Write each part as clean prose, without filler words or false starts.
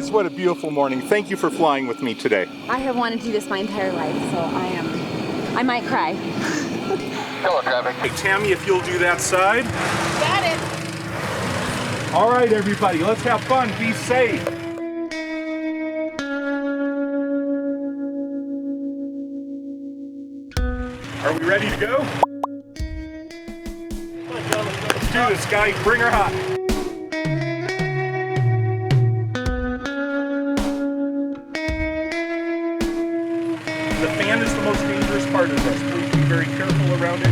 guys, what a beautiful morning. Thank you for flying with me today. I have wanted to do this my entire life, so I might cry. Hello, traffic. Hey, Tammy, if you'll do that side. Got it. All right, everybody, let's have fun. Be safe. Are we ready to go? Let's do this, guys. Bring her hot. The fan is the most dangerous part of this. Please be very careful around it.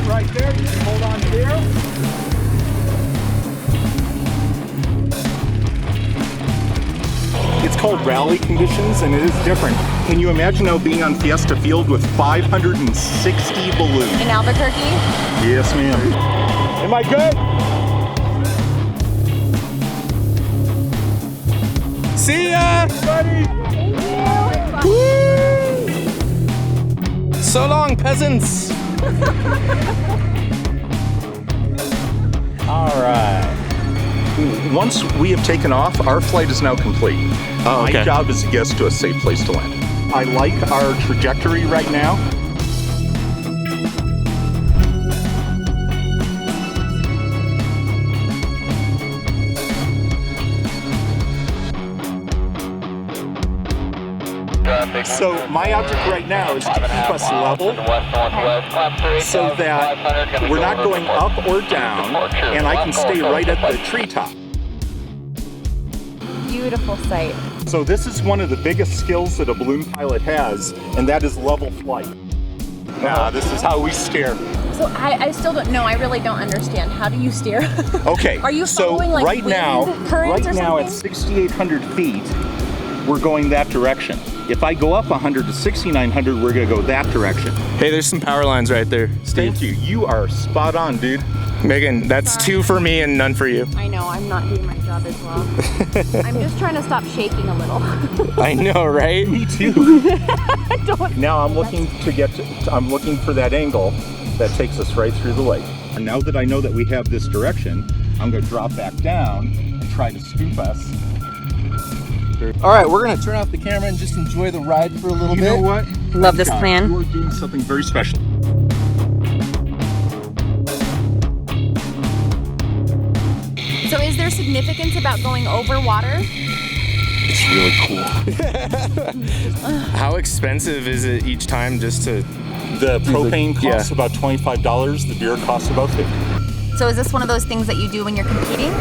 Right there, you can hold on there. It's called rally conditions and it is different. Can you imagine now being on Fiesta Field with 560 balloons? In Albuquerque? Yes, ma'am. Am I good? See ya! Buddy! Woo! So long, peasants! All right. Once we have taken off, our flight is now complete. Oh, okay. My job is to get us to a safe place to land. I like our trajectory right now. So my object right now is to keep us level so that we're not going up or down and I can stay right at the treetop. Beautiful sight. So this is one of the biggest skills that a balloon pilot has, and that is level flight. Now this is how we steer. So I still don't know. I really don't understand. How do you steer? Okay. Are you so following like right wind now, currents right or now something? at 6,800 feet, we're going that direction. If I go up 100 to 6,900, we're gonna go that direction. Hey, there's some power lines right there, Steve. Thank you. You are spot on, dude. Megan, that's 2 for me and none for you. I know, I'm not doing my job as well. I'm just trying to stop shaking a little. I know, right? Me too. Now I'm looking I'm looking for that angle that takes us right through the lake. And now that I know that we have this direction, I'm gonna drop back down and try to scoop us. All right, we're gonna turn off the camera and just enjoy the ride for a little bit. You know what? Love this God, plan. You are doing something very special. So is there significance about going over water? It's really cool. How expensive is it each time just to... The propane costs Yeah. about $25. The beer costs about $50. So is this one of those things that you do when you're competing?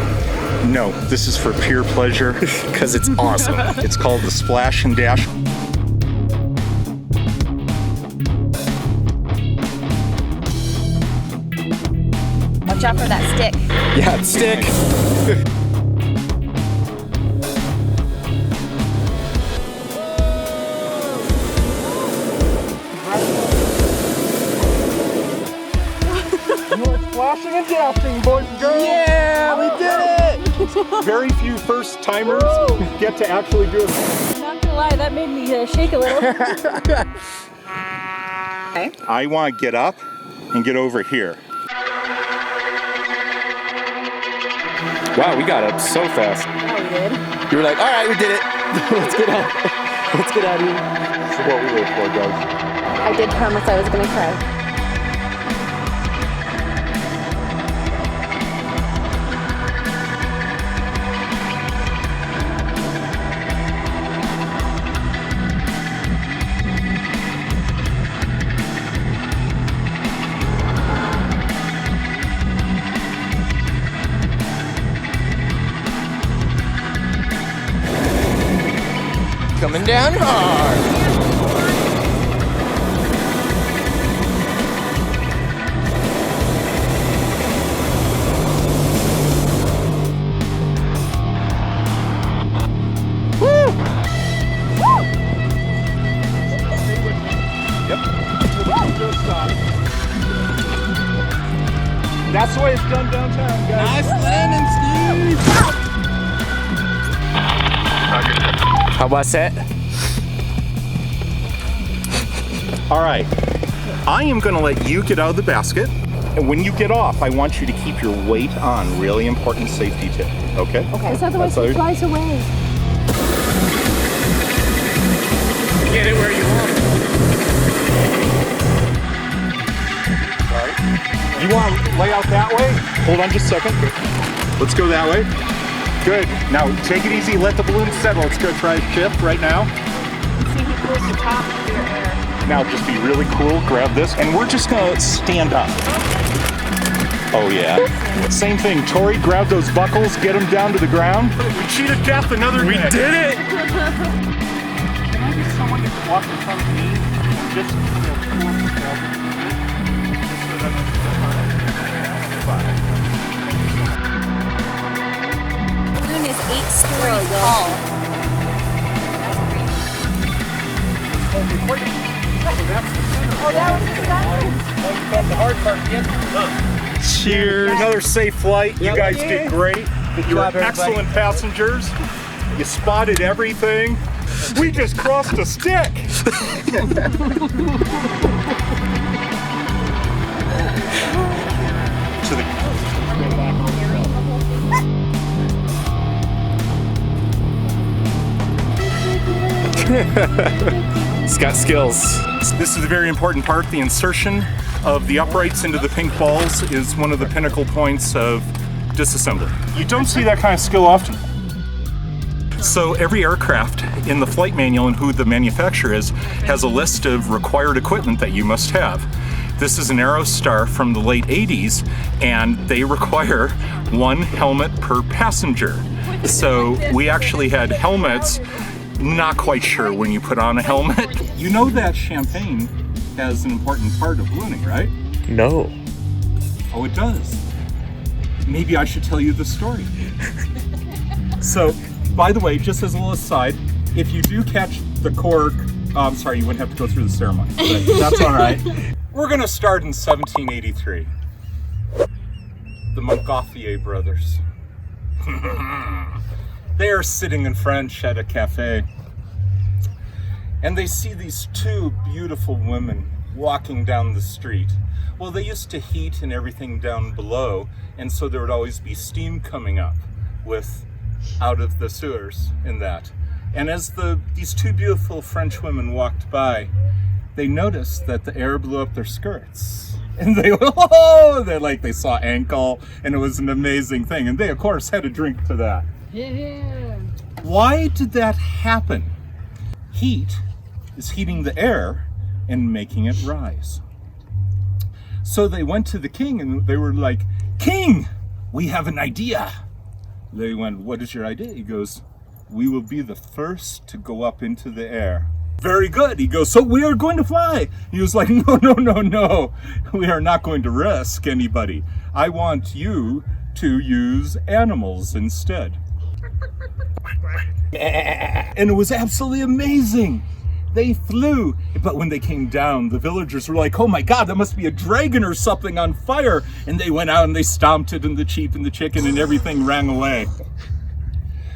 No, this is for pure pleasure because it's awesome. It's called the Splash and Dash. Watch out for that stick. Yeah, stick. Splashing and dashing, boys and girls. Yeah, we did it! Very few first timers get to actually do it. I'm not gonna lie, that made me shake a little. Okay. I want to get up and get over here. Wow, we got up so fast. Oh, we did. You were like, all right, we did it. Let's get out. Let's get out of here. This is what we live for, guys. I did promise I was gonna cry. Coming down hard. That's the way it's done downtown, guys. Nice landing, Steve. How about that? All right, I am gonna let you get out of the basket. And when you get off, I want you to keep your weight on. Really important safety tip, okay? Okay. Because otherwise he flies away. Get it where you want it. Sorry. You want to lay out that way? Hold on just a second. Let's go that way. Good. Now take it easy, let the balloon settle. Let's go try a shift right now. See, he pulls the top of your air. Now just be really cool, grab this, and we're just gonna stand up. Oh yeah. Same thing, Tori, grab those buckles, get them down to the ground. We cheated death another day. We did it! Can I get someone to walk in front of me? Just so that The balloon is 8 stories tall. Oh, that was the The hard part, cheers. Another safe flight. You guys did great. You were job, everybody. excellent passengers. You spotted everything. We just crossed a stick. To the It's got skills. This is a very important part. The insertion of the uprights into the pink balls is one of the pinnacle points of disassembly. You don't see that kind of skill often. So every aircraft in the flight manual and who the manufacturer is has a list of required equipment that you must have. This is an Aerostar from the late 80s, and they require 1 helmet per passenger. So we actually had helmets. Not quite sure when you put on a helmet. You know that champagne has an important part of ballooning, right? No. Oh, it does. Maybe I should tell you the story. So, by the way, just as a little aside, if you do catch the cork, I'm sorry, you wouldn't have to go through the ceremony, but that's all right. We're gonna start in 1783. The Montgolfier brothers. They are sitting in French at a cafe, and they see these 2 beautiful women walking down the street. Well, they used to heat and everything down below, and so there would always be steam coming up out of the sewers in that. And as these 2 beautiful French women walked by, they noticed that the air blew up their skirts. And they saw ankle, and it was an amazing thing. And they, of course, had a drink to that. Yeah. Why did that happen? Heat is heating the air and making it rise. So they went to the king and they were like, "King, we have an idea." They went, "What is your idea?" He goes, "We will be the first to go up into the air." Very good. He goes, "So we are going to fly." He was like, No. We are not going to risk anybody. I want you to use animals instead. And it was absolutely amazing. They flew, but when they came down, the villagers were like, "Oh my God, that must be a dragon or something on fire." And they went out and they stomped it, and the sheep and the chicken and everything ran away.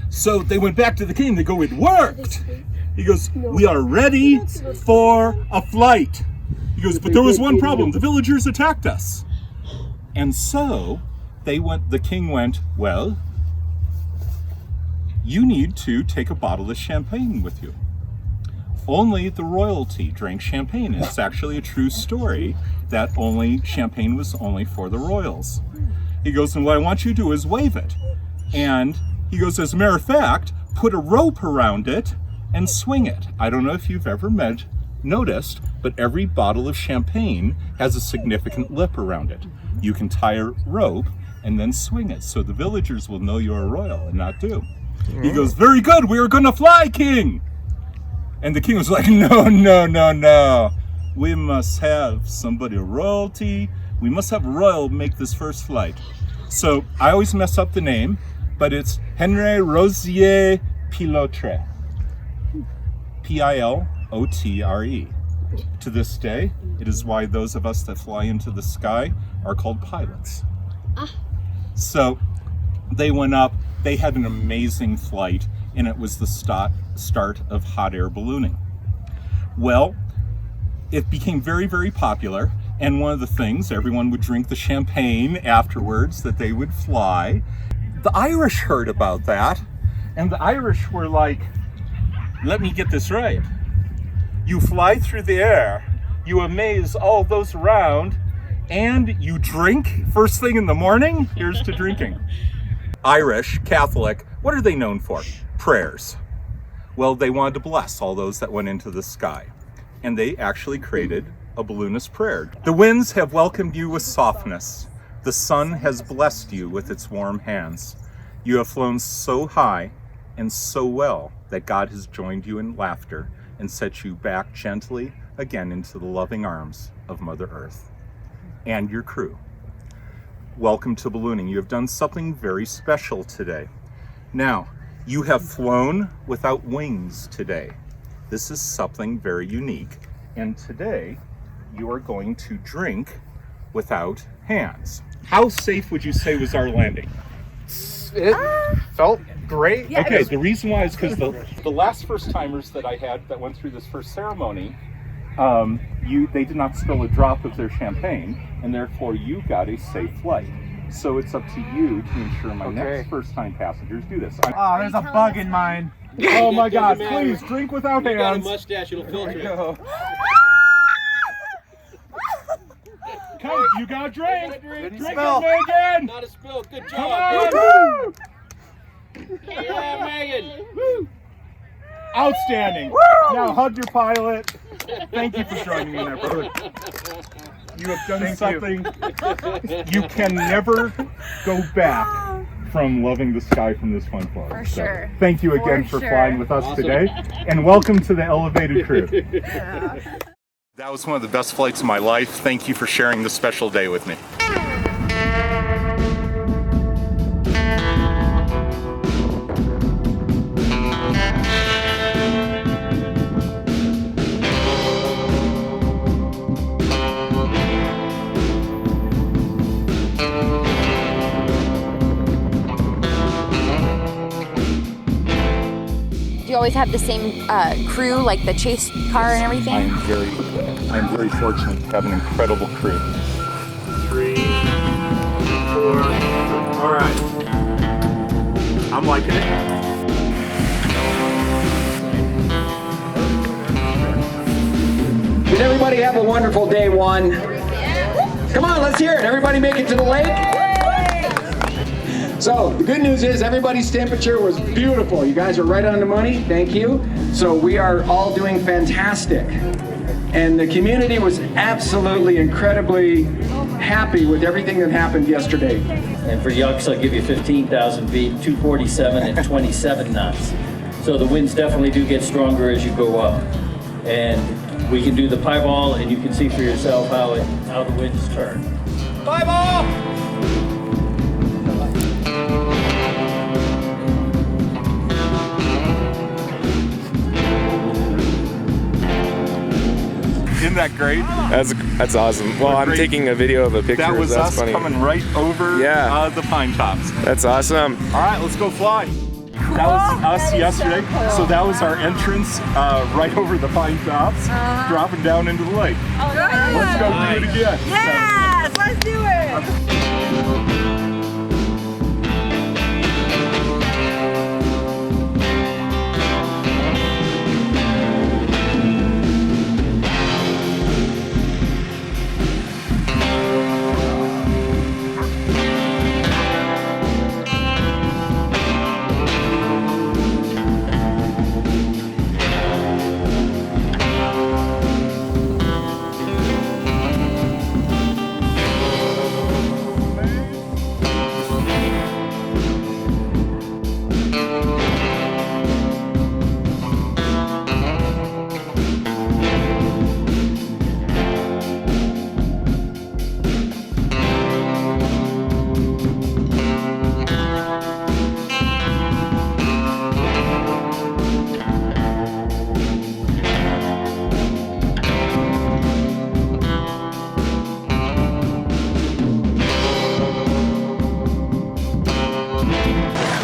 So they went back to the king. They go, "It worked." He goes, "We are ready for a flight." He goes, "But there was one problem. The villagers attacked us." And so the king went, "Well, you need to take a bottle of champagne with you." Only the royalty drank champagne. It's actually a true story that champagne was only for the royals. He goes, "And what I want you to do is wave it." And he goes, "As a matter of fact, put a rope around it and swing it." I don't know if you've ever noticed, but every bottle of champagne has a significant lip around it. You can tie a rope and then swing it, so the villagers will know you're a royal and not do. He goes, "Very good, we are gonna fly, king." And the king was like, No. We must have somebody royalty. We must have a royal make this first flight. So I always mess up the name, but it's Henry Rosier Pilotre. Pilotre. To this day, it is why those of us that fly into the sky are called pilots. So they went up, they had an amazing flight, and it was the start of hot air ballooning. Well, it became very, very popular, and one of the things, everyone would drink the champagne afterwards that they would fly. The Irish heard about that, and the Irish were like, let me get this right. You fly through the air, you amaze all those around, and you drink first thing in the morning? Here's to drinking. Irish, Catholic, what are they known for? Prayers. Well, they wanted to bless all those that went into the sky, and they actually created a balloonist prayer. The winds have welcomed you with softness. The sun has blessed you with its warm hands. You have flown so high and so well that God has joined you in laughter and set you back gently again into the loving arms of Mother Earth. And your crew, welcome to ballooning. You have done something very special today. Now, you have flown without wings today. This is something very unique. And today, you are going to drink without hands. How safe would you say was our landing? It felt great. Yeah, Okay, the reason why is because the last first timers that I had that went through this first ceremony, they did not spill a drop of their champagne, and therefore you got a safe flight. So it's up to you to ensure my next first time passengers do this. Oh, there's a bug in mine. Oh my God, please drink without You got a hands. mustache, it'll filter it. Come, you got a drink. Drink spill. it, Megan. Not a spill. Good Come job. on. Yeah, Megan. Outstanding. Now hug your pilot. Thank you for joining me in that, brother. You have done something. You can never go back from loving the sky from this point forward. For sure. Thank you again for sure. flying with us Awesome. today, and welcome to the elevated crew. That was one of the best flights of my life. Thank you for sharing this special day with me. Do you always have the same crew, like the chase car and everything? I'm very fortunate to have an incredible crew. 3, 4. All right. I'm liking it. Did everybody have a wonderful day one? Come on, let's hear it. Everybody make it to the lake? So the good news is everybody's temperature was beautiful. You guys are right on the money. Thank you. So we are all doing fantastic. And the community was absolutely incredibly happy with everything that happened yesterday. And for Yucks, I'll give you 15,000 feet, 247 and 27 knots. So the winds definitely do get stronger as you go up. And we can do the pie ball, and you can see for yourself how the winds turn. Bye, ball. Isn't that great? That's awesome. Well, I'm Great. taking a video of a picture. That was That's us funny. coming right over the pine tops. That's awesome. All right, let's go fly. That was us yesterday. So that was our entrance right over the pine tops, dropping down into the lake. Let's go do it again. Yes, let's do it.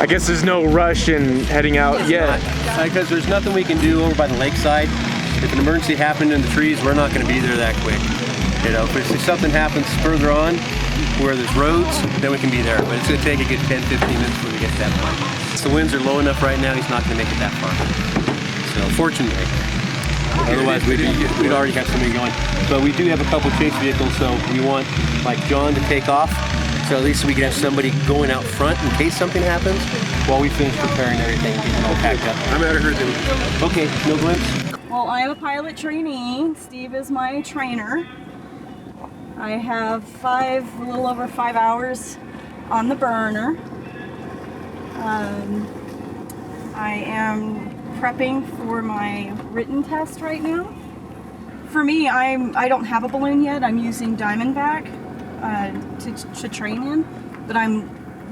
I guess there's no rush in heading out yet. Because there's nothing we can do over by the lakeside. If an emergency happened in the trees, we're not going to be there that quick. You know, if something happens further on where there's roads, then we can be there. But it's going to take a good 10, 15 minutes before we get to that point. The winds are low enough right now, he's not going to make it that far. So fortunately. Otherwise, we'd already have something going. But we do have a couple chase vehicles, so we want like John to take off. So at least we can have somebody going out front in case something happens while we finish preparing everything and getting all packed up. I'm out of here. Okay, no glimpse. Well, I'm a pilot trainee. Steve is my trainer. I have a little over 5 hours on the burner. I am prepping for my written test right now. For me, I don't have a balloon yet. I'm using Diamondback to train in, but I'm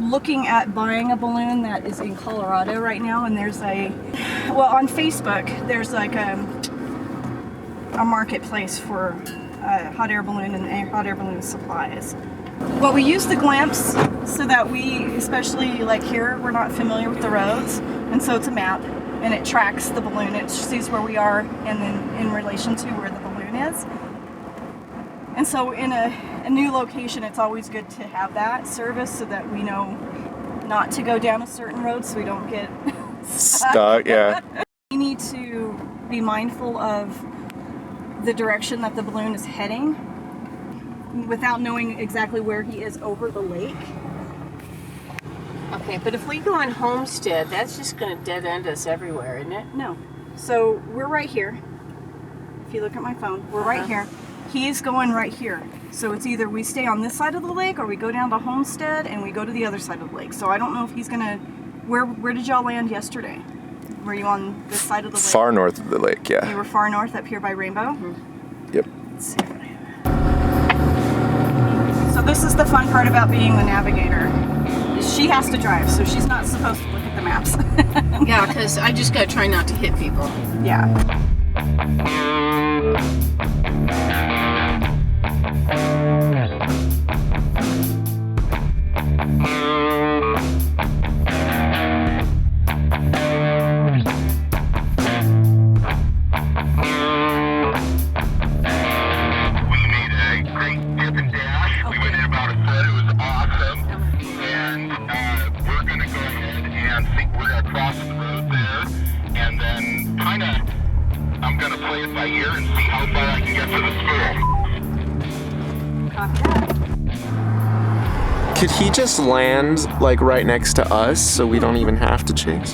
looking at buying a balloon that is in Colorado right now, and there's on Facebook, there's like a marketplace for hot air balloon and hot air balloon supplies. Well, we use the glamps so that we, especially like here, we're not familiar with the roads, and so it's a map, and it tracks the balloon. It sees where we are and then in relation to where the balloon is. And so in a new location, it's always good to have that service so that we know not to go down a certain road so we don't get stuck. Yeah. We need to be mindful of the direction that the balloon is heading without knowing exactly where he is over the lake. Okay, but if we go on Homestead, that's just going to dead end us everywhere, isn't it? No. So we're right here. If you look at my phone, we're right here. He's going right here. So it's either we stay on this side of the lake or we go down to Homestead and we go to the other side of the lake. So I don't know if he's going to... Where did y'all land yesterday? Were you on this side of the lake? Far north of the lake, yeah. You were far north up here by Rainbow? Mm-hmm. Yep. Let's see what I have. So this is the fun part about being the navigator. She has to drive, so she's not supposed to look at the maps. Yeah, because I just got to try not to hit people. Yeah. I'm gonna play it by ear and see how far I can get to the school. Could he just land like right next to us so we don't even have to chase?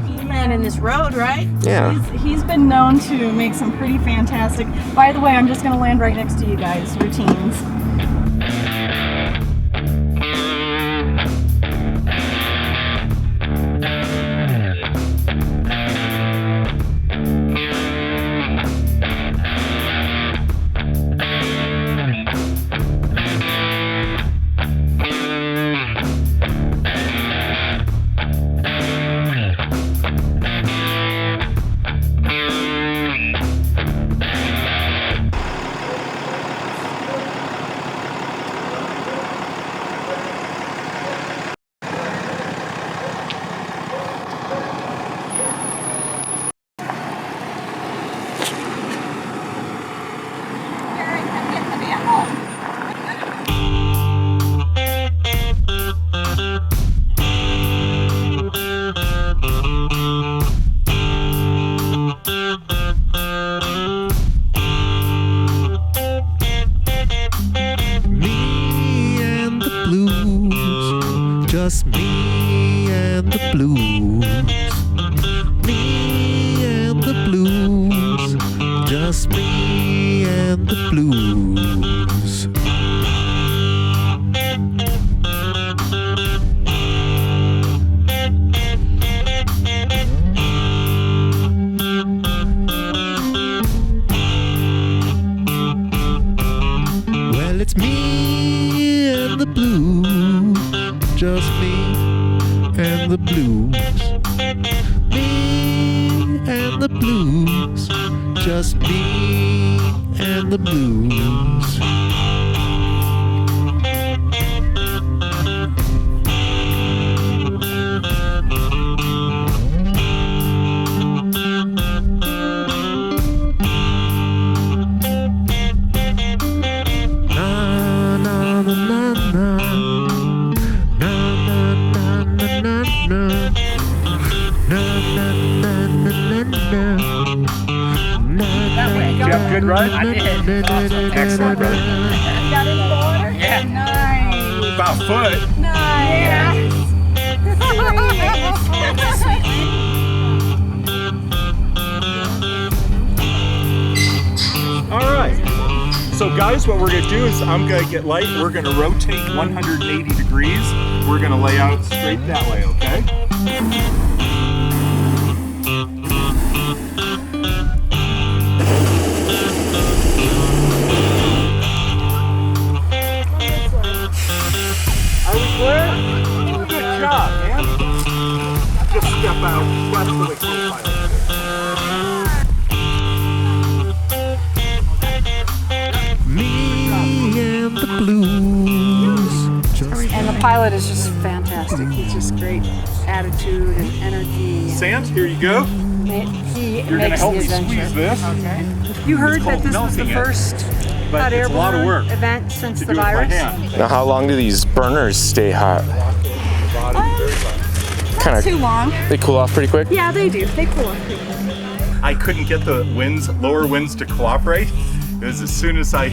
He landed in this road, right? Yeah. He's been known to make some pretty fantastic... By the way, I'm just going to land right next to you guys. Routines. Just me and the blues. Me and the blues. Just me and the blues. Well, it's me and the blues. Just me and the blues. Me and the blues. Just me and the blues. ride? I did. Awesome. Excellent, brother. You got any more? Yeah. Nice. About a foot. Nice. All right. So guys, what we're gonna do is I'm gonna get light. We're gonna rotate 180 degrees. We're gonna lay out straight that way, okay? Are we clear? Good job, man. Just step out west of the co-pilot. Me and the blues. And the pilot is just fantastic. He's just great attitude and energy. Sant, here you go. He You're gonna makes help the me adventure. squeeze this. Okay. You heard that this was the first But hot it's air a lot of balloon work event since to the do it by virus. hand. Now, how long do these burners stay hot? Not too long. They cool off pretty quick? Yeah, they do. They cool off pretty quick. I couldn't get the winds, lower winds to cooperate. It was as soon as I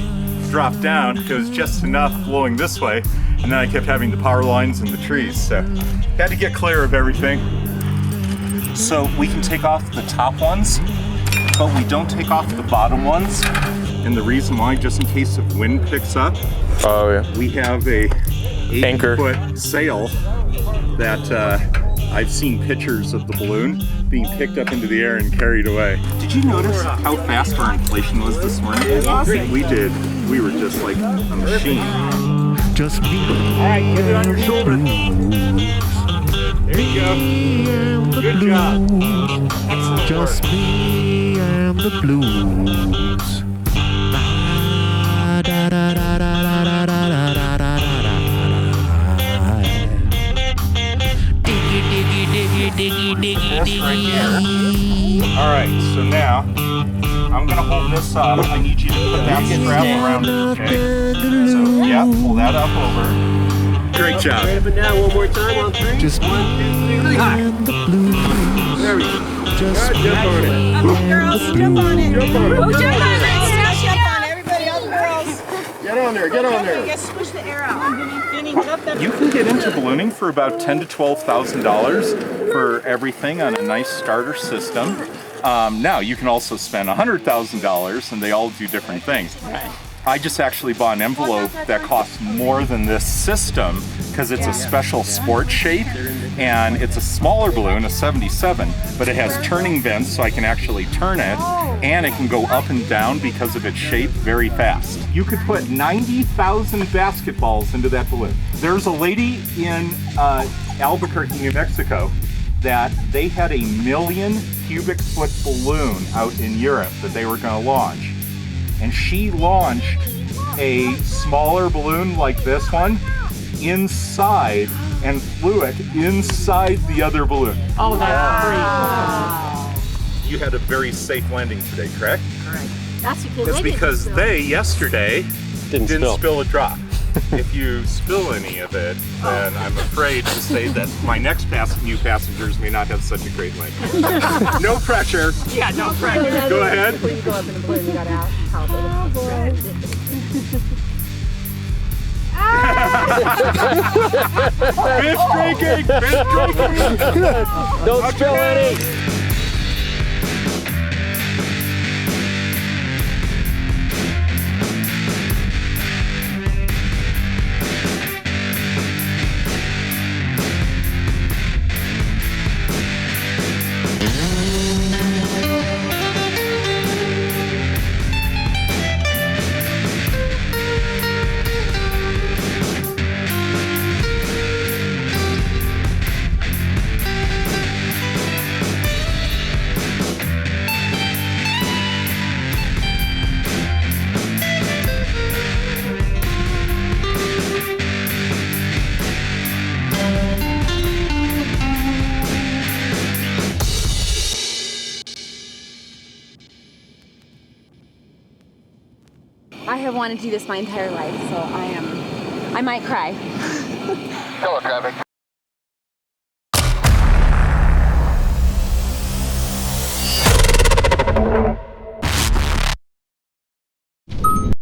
dropped down, it was just enough blowing this way, and then I kept having the power lines and the trees, so had to get clear of everything. So we can take off the top ones, but we don't take off the bottom ones. And the reason why, just in case the wind picks up, we have a 8-foot sail that I've seen pictures of the balloon being picked up into the air and carried away. Did you notice how fast our inflation was this morning? It was awesome. We did. We were just like a machine. Just me. All right, get it on your shoulder. There you go. Good job. Excellent Just work. me and the blues. Da, da, da, da, da, da, da, da, da, da, da. This right here. All right, so now I'm gonna hold this up. I need you to put that strap around it, okay? So yeah, pull that up over. Great job. Right up and down one more time on 3. Just 1, 2, 3, and the blues. There we go. Just Jump on it. Come on, girls. Jump on it. Jump on it. Oh, jump on it. Jump on it. Everybody, all the girls. Get on there. Get on there. Just squish the air out. Vinny, get up there. You can get into ballooning for about $10,000 to $12,000 for everything on a nice starter system. Now you can also spend $100,000, and they all do different things. Right. I just actually bought an envelope that costs more than this system because it's a special sport shape, and it's a smaller balloon, a 77, but it has turning vents so I can actually turn it, and it can go up and down because of its shape very fast. You could put 90,000 basketballs into that balloon. There's a lady in Albuquerque, New Mexico, that they had a 1,000,000 cubic foot balloon out in Europe that they were going to launch. And she launched a smaller balloon like this one inside and flew it inside the other balloon. Oh, that's great. You had a very safe landing today, correct? Correct. That's because It's because they, yesterday, didn't spill a drop. If you spill any of it, then I'm afraid to say that my next few passengers may not have such a great landing. No pressure. Yeah, no pressure. Go ahead. Before you go up in the balloon, you gotta ask how big. Fish drinking! Fish drinking! Don't spill any. I have wanted to do this my entire life, so I might cry. Hello, traffic.